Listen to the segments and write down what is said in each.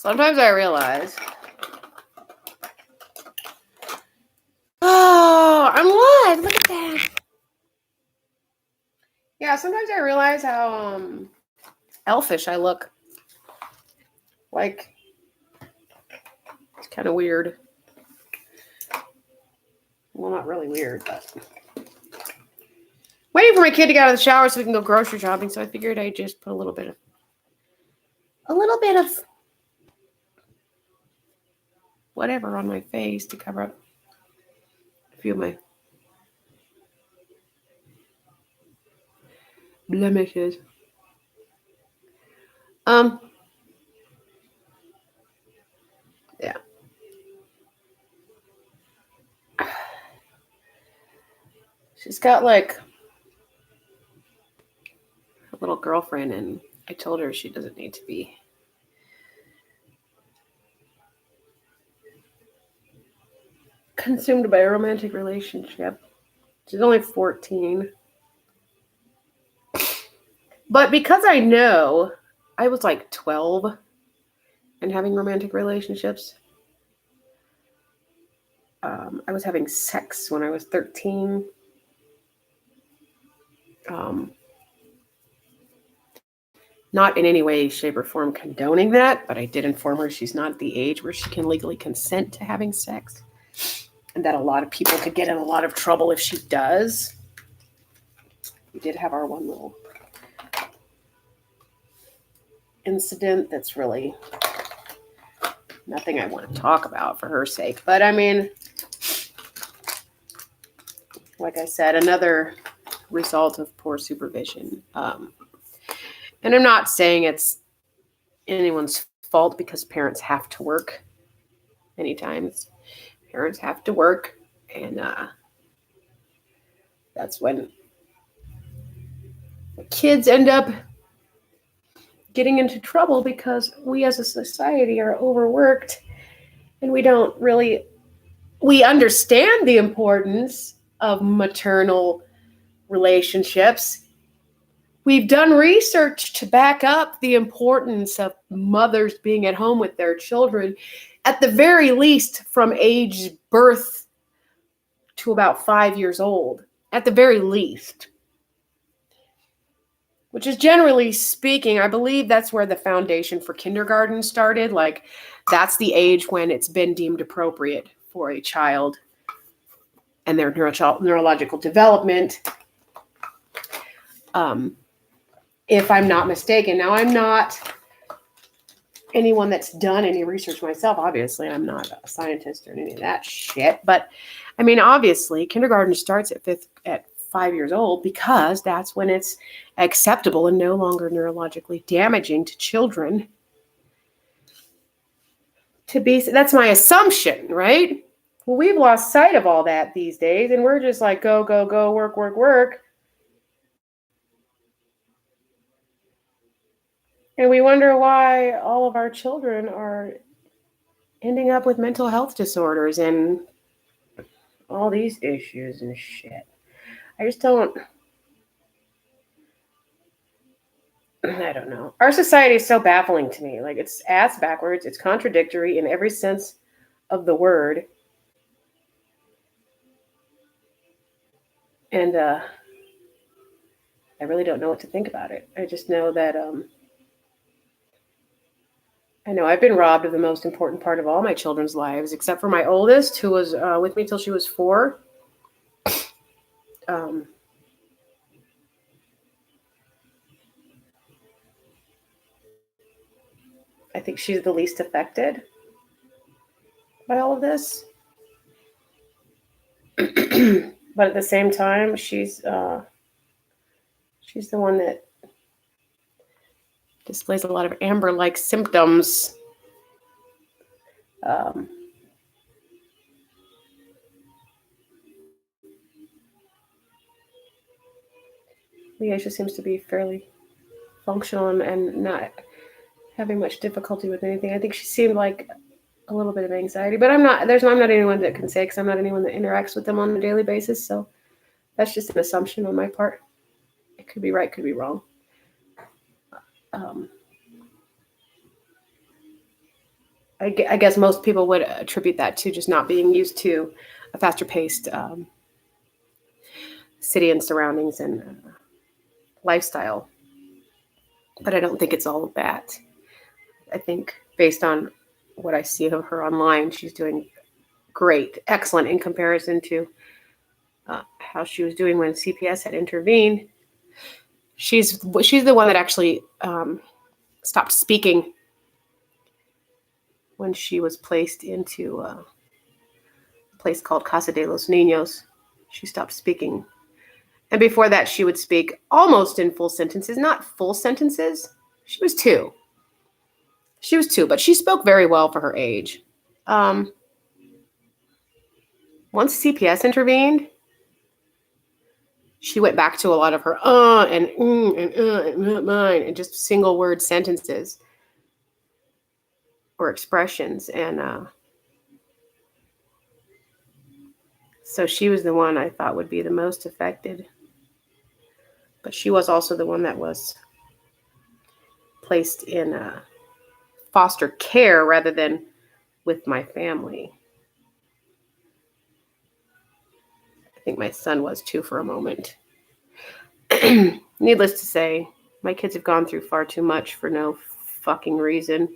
Sometimes I realize, oh, I'm live. Look at that. Yeah, sometimes I realize how elfish I look. Like, it's kind of weird. Well, not really weird, but waiting for my kid to get out of the shower so we can go grocery shopping. So I figured I'd just put a little bit of whatever on my face to cover up a few of my blemishes. Yeah. She's got like a little girlfriend, and I told her she doesn't need to be consumed by a romantic relationship. She's only 14. But because I know I was like 12 and having romantic relationships, I was having sex when I was 13. Not in any way, shape, or form condoning that, but I did inform her she's not at the age where she can legally consent to having sex, and that a lot of people could get in a lot of trouble if she does. We did have our one little incident that's really nothing I want to talk about for her sake. But I mean, like I said, another result of poor supervision. And I'm not saying it's anyone's fault, because parents have to work. Many times parents have to work, and that's when kids end up getting into trouble, because we as a society are overworked, and we understand the importance of maternal relationships. We've done research to back up the importance of mothers being at home with their children, at the very least from age birth to about 5 years old, at the very least. Which is, generally speaking, I believe that's where the foundation for kindergarten started. Like, that's the age when it's been deemed appropriate for a child and their neurological development. If I'm not mistaken. Now, I'm not anyone that's done any research myself. Obviously, I'm not a scientist or any of that shit. But I mean, obviously, kindergarten starts at 5 years old, because that's when it's acceptable and no longer neurologically damaging to children to be. That's my assumption, right? Well, we've lost sight of all that these days, and we're just like, go, go, go, work, work, work. And we wonder why all of our children are ending up with mental health disorders and all these issues and shit. I don't know. Our society is so baffling to me. Like, it's ass backwards. It's contradictory in every sense of the word. And I really don't know what to think about it. I just know that I know I've been robbed of the most important part of all my children's lives, except for my oldest, who was with me till she was 4. I think she's the least affected by all of this. But at the same time, she's the one that displays a lot of Amber-like symptoms. Leisha seems to be fairly functional and not having much difficulty with anything. I think she seemed like a little bit of anxiety, but I'm not anyone that can say, because I'm not anyone that interacts with them on a daily basis. So that's just an assumption on my part. It could be right, could be wrong. I guess most people would attribute that to just not being used to a faster paced city and surroundings and lifestyle. But I don't think it's all of that. I think based on what I see of her online, she's doing great, excellent in comparison to how she was doing when CPS had intervened. She's the one that actually stopped speaking when she was placed into a place called Casa de los Niños. She stopped speaking. And before that, she would speak almost in full sentences, not full sentences. She was two. But she spoke very well for her age. Once CPS intervened, she went back to a lot of her and mine and just single word sentences or expressions. And so she was the one I thought would be the most affected. But she was also the one that was placed in foster care rather than with my family. I think my son was too for a moment. Needless to say, my kids have gone through far too much for no fucking reason.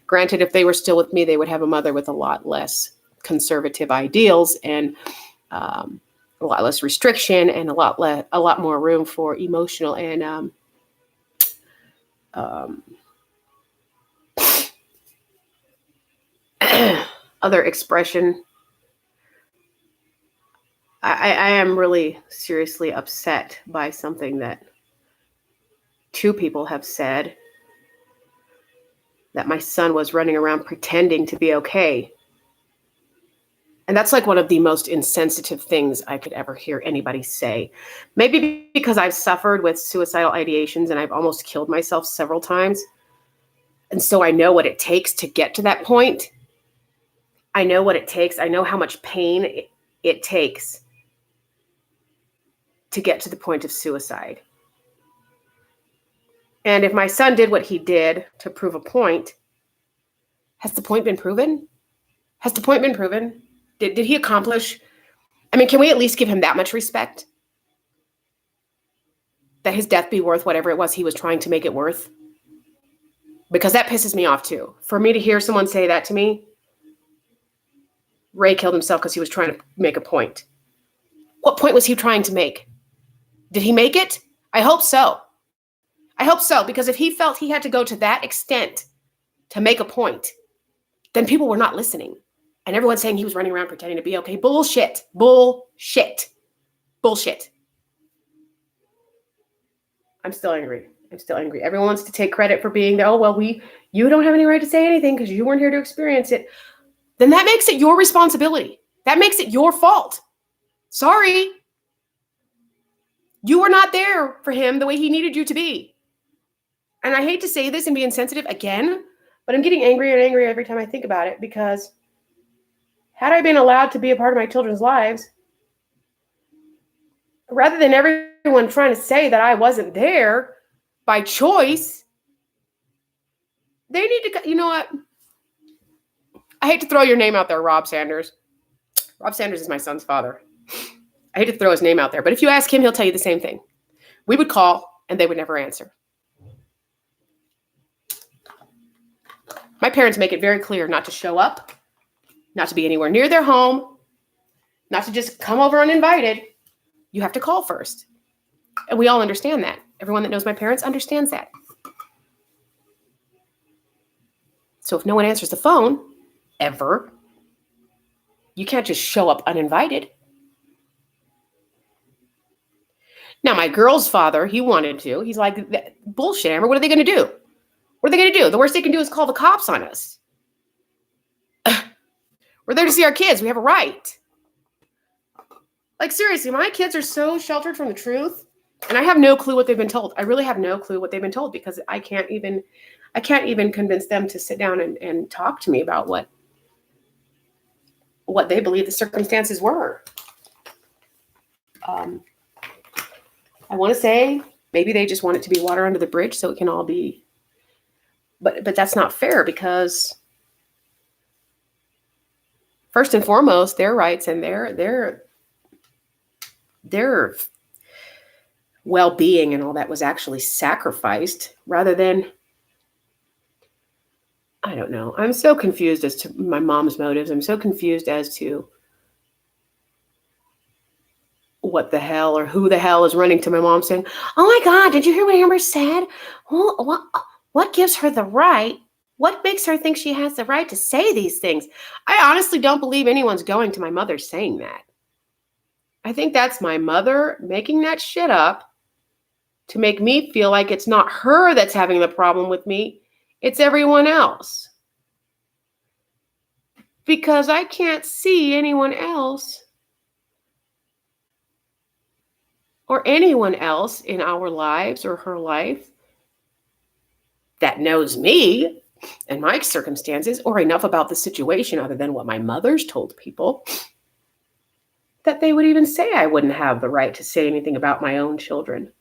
Granted, if they were still with me, they would have a mother with a lot less conservative ideals and a lot less restriction and a lot more room for emotional and other expression. I am really seriously upset by something that two people have said, that my son was running around pretending to be okay. And that's like one of the most insensitive things I could ever hear anybody say. Maybe because I've suffered with suicidal ideations and I've almost killed myself several times. And so I know what it takes to get to that point. I know what it takes. I know how much pain it takes to get to the point of suicide. And if my son did what he did to prove a point, has the point been proven? Has the point been proven? Did he accomplish? I mean, can we at least give him that much respect? That his death be worth whatever it was he was trying to make it worth? Because that pisses me off too. For me to hear someone say that to me, Ray killed himself because he was trying to make a point. What point was he trying to make? Did he make it? I hope so. I hope so, because if he felt he had to go to that extent to make a point, then people were not listening. And everyone's saying he was running around pretending to be okay. Bullshit. Bullshit. Bullshit. I'm still angry. Everyone wants to take credit for being there. Oh, well, you don't have any right to say anything because you weren't here to experience it. Then that makes it your responsibility. That makes it your fault. Sorry. You were not there for him the way he needed you to be. And I hate to say this and be insensitive again, but I'm getting angrier and angrier every time I think about it, because had I been allowed to be a part of my children's lives, rather than everyone trying to say that I wasn't there by choice, they need to, you know what? I hate to throw your name out there, Rob Sanders. Rob Sanders is my son's father. I hate to throw his name out there, but if you ask him, he'll tell you the same thing. We would call and they would never answer. My parents make it very clear not to show up, not to be anywhere near their home, not to just come over uninvited. You have to call first. And we all understand that. Everyone that knows my parents understands that. So if no one answers the phone, ever, you can't just show up uninvited. Now, my girl's father, he wanted to. He's like, bullshit, Amber, what are they going to do? What are they going to do? The worst they can do is call the cops on us. We're there to see our kids. We have a right. Like, seriously, my kids are so sheltered from the truth. And I have no clue what they've been told. I really have no clue what they've been told, because I can't even convince them to sit down and talk to me about what they believe the circumstances were. I want to say maybe they just want it to be water under the bridge so it can all be, but that's not fair, because first and foremost, their rights and their well-being and all that was actually sacrificed rather than, I don't know. I'm so confused as to my mom's motives. I'm so confused as to what the hell or who the hell is running to my mom saying, "Oh my God, did you hear what Amber said? Well, what gives her the right? What makes her think she has the right to say these things?" I honestly don't believe anyone's going to my mother saying that. I think that's my mother making that shit up to make me feel like it's not her that's having the problem with me, it's everyone else. Because I can't see anyone else or anyone else in our lives or her life that knows me and my circumstances or enough about the situation other than what my mother's told people that they would even say I wouldn't have the right to say anything about my own children.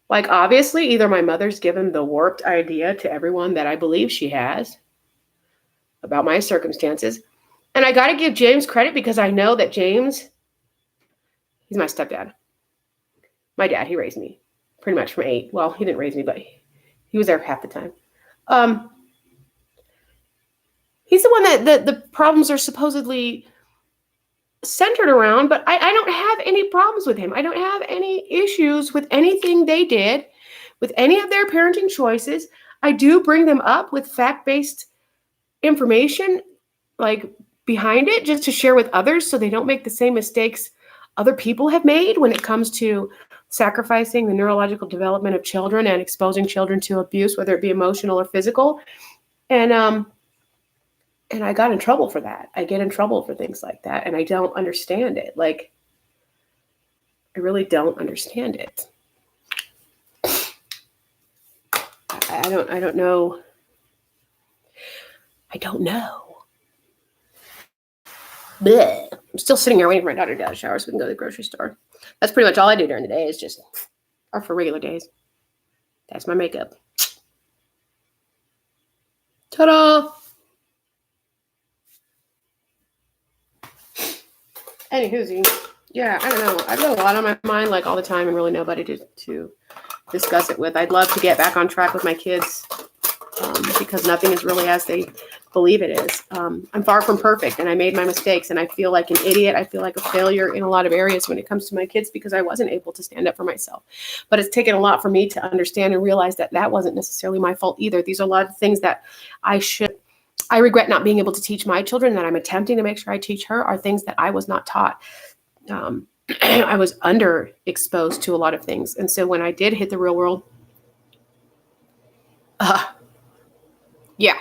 Like, obviously, either my mother's given the warped idea to everyone that I believe she has about my circumstances. And I got to give James credit because I know that James, he's my stepdad. My dad, he raised me pretty much from 8. Well, he didn't raise me, but he was there half the time. He's the one that the problems are supposedly centered around, but I don't have any problems with him. I don't have any issues with anything they did, with any of their parenting choices. I do bring them up with fact-based information, like behind it, just to share with others so they don't make the same mistakes other people have made when it comes to sacrificing the neurological development of children and exposing children to abuse, whether it be emotional or physical. And I got in trouble for that. I get in trouble for things like that, and I don't understand it. Like, I really don't understand it. I don't know. I don't know. Blech. I'm still sitting here waiting for my daughter to get out of the shower so we can go to the grocery store. That's pretty much all I do during the day is just, or for regular days. That's my makeup. Ta-da! Anywho, yeah, I don't know. I've got a lot on my mind, like all the time, and really nobody to discuss it with. I'd love to get back on track with my kids because nothing is really as they believe it is. I'm far from perfect, and I made my mistakes, and I feel like an idiot. I feel like a failure in a lot of areas when it comes to my kids because I wasn't able to stand up for myself. But it's taken a lot for me to understand and realize that that wasn't necessarily my fault either. These are a lot of things that I regret not being able to teach my children, that I'm attempting to make sure I teach her, are things that I was not taught. I was underexposed to a lot of things. And so when I did hit the real world, yeah,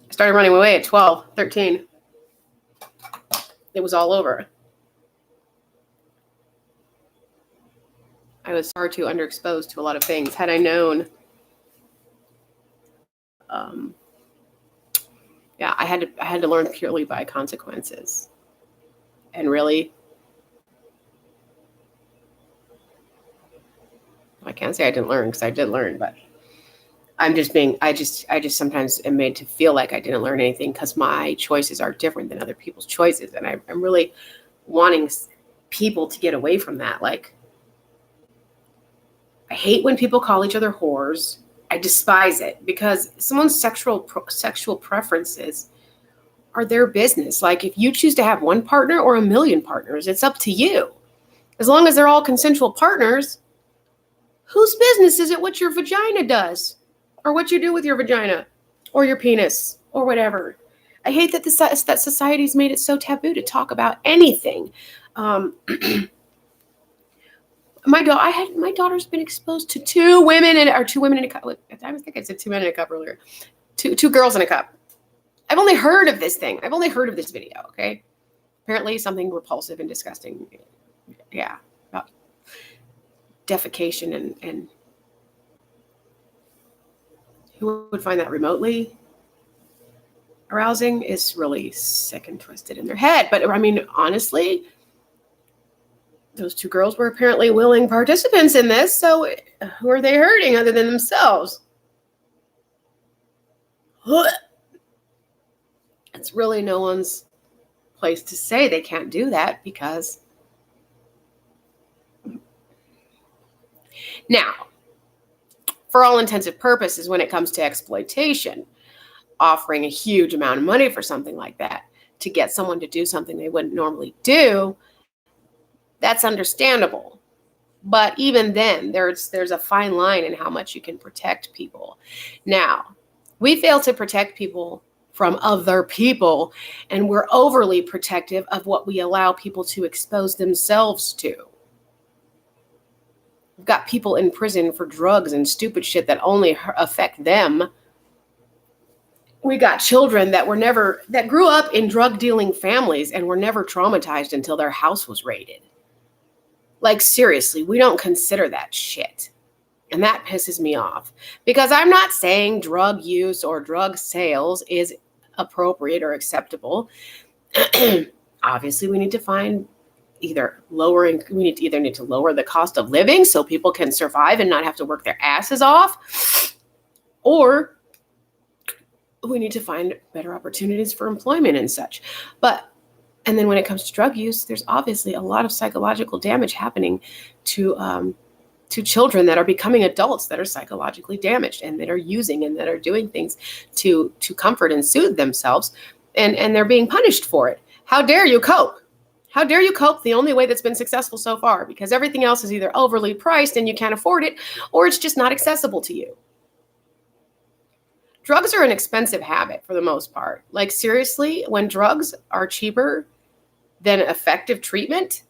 I started running away at 12, 13. It was all over. I was far too underexposed to a lot of things. Had I known, I had to learn purely by consequences. And really, I can't say I didn't learn because I did learn, but I just sometimes am made to feel like I didn't learn anything because my choices are different than other people's choices. And I'm really wanting people to get away from that. Like, I hate when people call each other whores. I despise it because someone's sexual preferences are their business. Like, if you choose to have one partner or a million partners, it's up to you. As long as they're all consensual partners, whose business is it what your vagina does or what you do with your vagina or your penis or whatever? I hate that that society's made it so taboo to talk about anything. My daughter's been exposed to two women in a cup. I think I said 2 men in a cup earlier. Two girls in a cup. I've only heard of this thing. I've only heard of this video. Okay, apparently something repulsive and disgusting. Yeah, about defecation and who would find that remotely arousing is really sick and twisted in their head. But I mean, honestly, those two girls were apparently willing participants in this. So who are they hurting other than themselves? It's it's really no one's place to say they can't do that, because now, for all intensive purposes, when it comes to exploitation, offering a huge amount of money for something like that to get someone to do something they wouldn't normally do, that's understandable. But even then, there's a fine line in how much you can protect people. Now, we fail to protect people from other people, and we're overly protective of what we allow people to expose themselves to. We've got people in prison for drugs and stupid shit that only affect them. We got children that grew up in drug dealing families and were never traumatized until their house was raided. Like, seriously, we don't consider that shit. And that pisses me off, because I'm not saying drug use or drug sales is appropriate or acceptable. Obviously, we need to find we need to lower the cost of living so people can survive and not have to work their asses off, or we need to find better opportunities for employment and such. And then when it comes to drug use, there's obviously a lot of psychological damage happening to children that are becoming adults that are psychologically damaged and that are using and that are doing things to comfort and soothe themselves, and they're being punished for it. How dare you cope? How dare you cope the only way that's been successful so far? Because everything else is either overly priced and you can't afford it, or it's just not accessible to you. Drugs are an expensive habit for the most part. Like, seriously, when drugs are cheaper than effective treatment,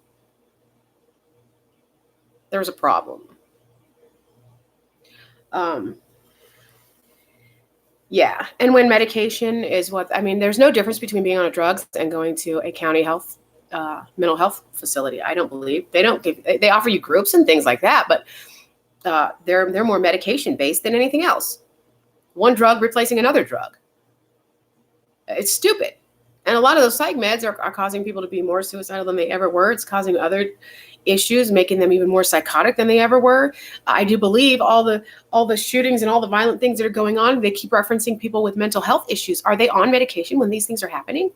there's a problem. Yeah. And when medication is there's no difference between being on a drugs and going to a county health, mental health facility. I don't believe they offer you groups and things like that, but they're more medication based than anything else. One drug replacing another drug. It's stupid. And a lot of those psych meds are causing people to be more suicidal than they ever were. It's causing other issues, making them even more psychotic than they ever were. I do believe all the shootings and all the violent things that are going on, they keep referencing people with mental health issues. Are they on medication when these things are happening?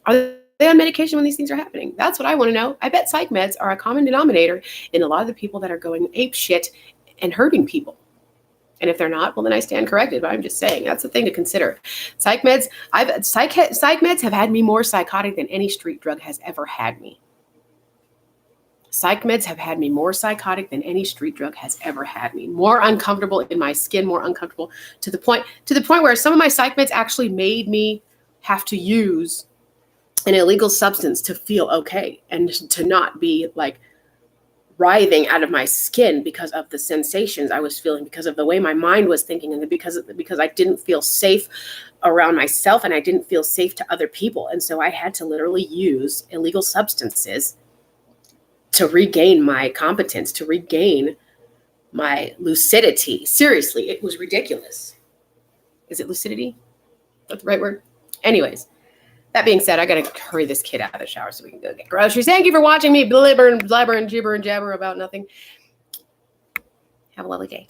Are they on medication when these things are happening? That's what I want to know. I bet psych meds are a common denominator in a lot of the people that are going ape shit and hurting people. And if they're not, well, then I stand corrected. But I'm just saying, that's the thing to consider. Psych meds have had me more psychotic than any street drug has ever had me. Psych meds have had me more psychotic than any street drug has ever had me. More uncomfortable in my skin, more uncomfortable to the point where some of my psych meds actually made me have to use an illegal substance to feel okay and to not be like writhing out of my skin because of the sensations I was feeling, because of the way my mind was thinking, and because I didn't feel safe around myself and I didn't feel safe to other people. And so I had to literally use illegal substances to regain my competence, to regain my lucidity. Seriously, it was ridiculous. Is it lucidity? That's the right word? Anyways. That being said, I got to hurry this kid out of the shower so we can go get groceries. Thank you for watching me blibber and blabber and jibber and jabber about nothing. Have a lovely day.